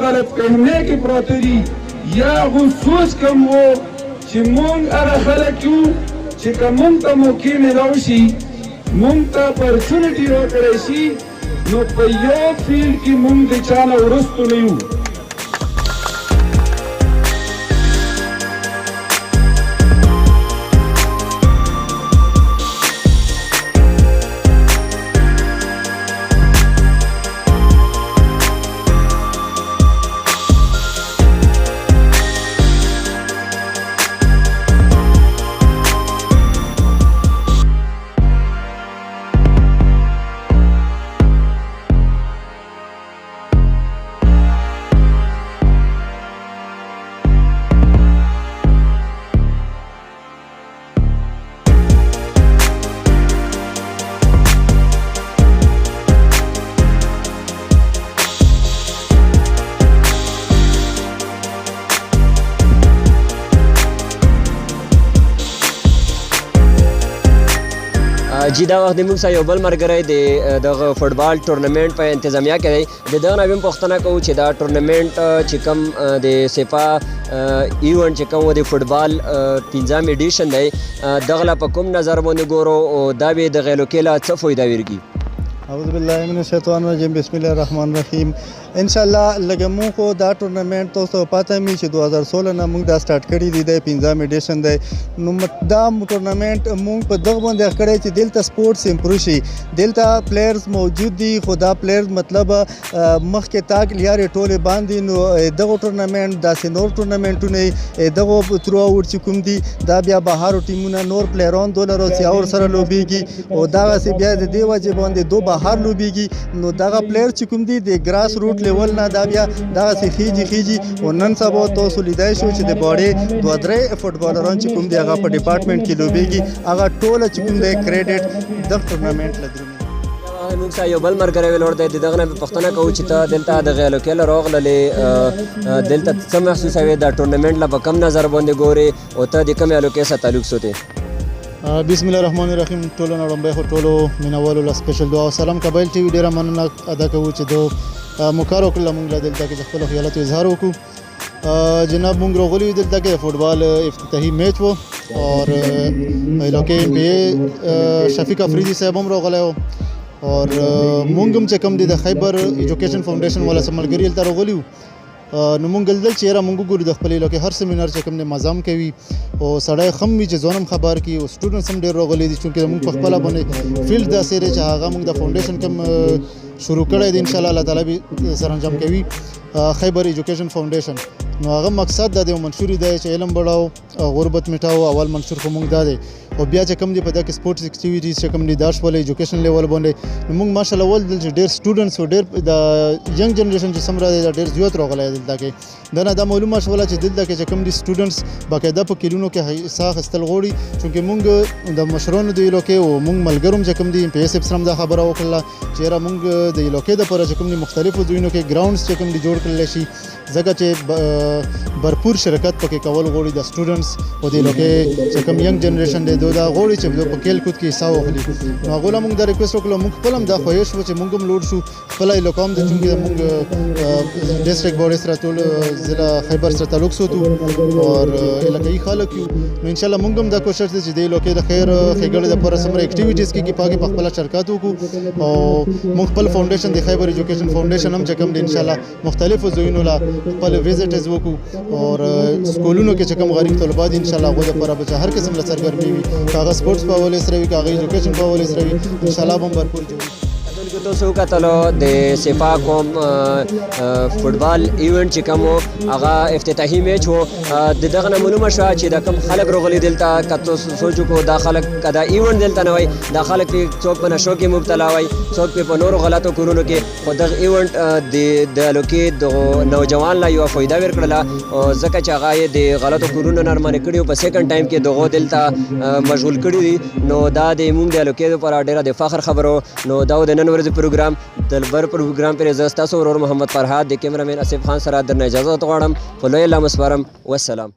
غلط فهمۍ کې پراته دي یا هغو سوچ کم و چې مونږ هغه خلک یو چې که مونږ ته موقع میلاو شي مونږ ته اپرچونټي راکړی شي نو په یو فیلډ کې مونږ د چا نه وروستو نه یو. جی دا وخت موږ سره یو بل ملګری د دغه فوټبال ټورنمنټ په انتظامیه کې دی. د دغه نه هم پوښتنه کوو چې دا ټورنمنټ چې کوم د سیفا ایونټ چې کوم د فوټبال 15 ایډیشن دی دغه لا په کوم نظر باندې ګورو او دا به د غیلو کې لا څه فایده ورګي؟ اعوذ بالله من الشیطان الرجیم بسم الله الرحمن الرحیم. انشاءالله لږه مونږ خو دا ټورنمنټ تاسو پاته می چې 2016 نه مونږ دا سٹارټ کړی دی د 15 ایډیشن دی. نو دا ټورنمنټ مونږ په دغه باندې کړی چې دلته سپورټس امپروو شي، دلته پلیئرز موجود دي خو دا پلیئرز مطلب مخکې تاک لیارې ټولې باندې. نو دغه ټورنمنټ داسې نور ټورنمنټونه دغه تھرو آوټ چې کوم دي دا بیا بهارو ټیمونه نور پلیئران دولرو چې اور سره لوبیږي او دغسې بیا د دې وجې باندې دو بهر لوبیږي. نو دغه پلیئر چې کوم دي د ګراس روټ لیول نه دا بیا دغسې خیجي او نن سبا تاسو لیدای شو چې د باړې 2-3 فوټبالران چې کوم دي هغه په ډپارټمنټ کې لوبیږي هغه ټوله چې کوم دی کریډټ دغه ټورنمنټ له درومي. موږ سره یو بل ملګری ویلوړ دی د دغه نه پوښتنه کوو چې ته دلته د غیلو کې راغللې دلته څه محسوسوې دا ټورنمنټ له په کم نظر باندې ګورې او ته د کومې الوکې سره تعلق سوتې؟ بسم الله الرحمن الرحیم. ټولو نه وړاندې خو ټولو مینوالو له سپیشل دعا او سلام. قبایل ټي وي ډېره مننه ادا کوو چې دو مکار وکړله موږ له دلته کې د خپلو خیالاتو اظهار وکړو. جناب موږ راغلي یو دلته کې د فوټبال افتتاحي میچ و اور لوکې پی شفیق افریدي صاحب هم راغلی و اور موږ هم چې کوم دی د خیبر ایجوکیشن فاونډیشن والا سره ملګري هلته راغلي وو. نو مونږ دلته چې یاره مونږ وګورو د خپلې علاقې هر سیمینار چې کوم دی مزام کوي او سړی ښه وي چې ځان هم خبر کړي او سټوډنټس هم ډېر راغلي دي چونکې مونږ په خپله باندې فیلډ داسې دی چې هغه مونږ د فاونډیشن کوم شروع کړی دی انشاءالله الله تعالی به سرانجام کوي خیبر ایجوکیشن فاونډیشن. نو هغه مقصد دا دی او منشور دی چې علم بڑھاو غربت مټاو. اول منشور خو مونږ دا دی او بیا چې کوم دی په دغه سپورټس اکټیویټیز چې کوم دی دا شول ایجوکیشن لیول باندې نو مونږ ماشاءالله ول چې ډېر سټوډنټس او ډېر د ینګ جنریشن چې سم راځي دا ډېر زیات راغلی دلته کې. دا معلومه شوله چې دلته کې چې کوم دی سټوډنټس باقاعده په کلونو کې حصه اخیستل غواړي چونکې مونږ د مشرانو د علاقې او مونږ ملګرو چې کوم دی پی ایس اف سره دا خبره وکړله چې یاره مونږ د علاقې دپاره چې کوم دی مختلفو ځایونو کې ګراونډز چې کوم دی جوړ کړلی شي ځکه چې भरपूर شرکت پکې کول غواړي د سټوډنټس او د علاقې چې کوم ینګ جنریشن دی دا غواړي چې په کھیل کود کې حصہ واخلي. نو هغو له مونږ دا ریکویسټ وکړو مونږ خپل هم دا خواهش وه چې مونږ هم لوډ شو خپله علاقه هم د چونکې مونږ ډسټرکټ باډي سره ټول ضلع خیبر سره تعلق ساتو اور علاقایي خلک یو. نو انشاءالله مونږ هم دا کوشش دی چې د علاقې د خیر ښېګړې دپاره څومره اکټیویټیز کېږي په هغې په خپله شرکت وکړو او مونږ خپل فاونډیشن د خیبر ایجوکیشن فاونډیشن هم چې کوم دی انشاءالله مختلفو ځایونو له خپل ویزټز وکړو اور سکولونو کې چې کوم غریب طلبه دي انشاءالله هغوی دپاره به هر قسم له سرګرمي وي که هغه سپورټس په حوالې سره وي که هغه ایجوکیشن په حوالې سره وي انشاءالله به هم بھرپور جوړي. تاسو کتلو د سیفا کوم فوټبال ایونټ چې کوم هغه افتتاحي میچ و د دغه نه معلومه شوه چې دا کوم خلک راغلي دلته که تاسو سوچ وکړو دا خلک که دا ایونټ دلته نه وای دا خلک څوک په نشو کې مبتلا وای څوک په نورو غلطو کارونو کې خو دغه ایونټ د علاقې د نوجوان لا یوه فایده ورکړله ځکه چې هغه یې د غلطو کارونو نه ارمانې کړي او په سیکنډ ټایم کې دغو دلته مشغول کړي دي. نو دا د موږ د علاقې لپاره ډېره د فخر خبرو. نو دا د نن ورځې پروګرام د بر پروګرام پر زه ستاسو ورور محمد فرهاد د کیمرامین اسف خان سره درنه اجازه غواړم. په لوی الله مسپارم والسلام.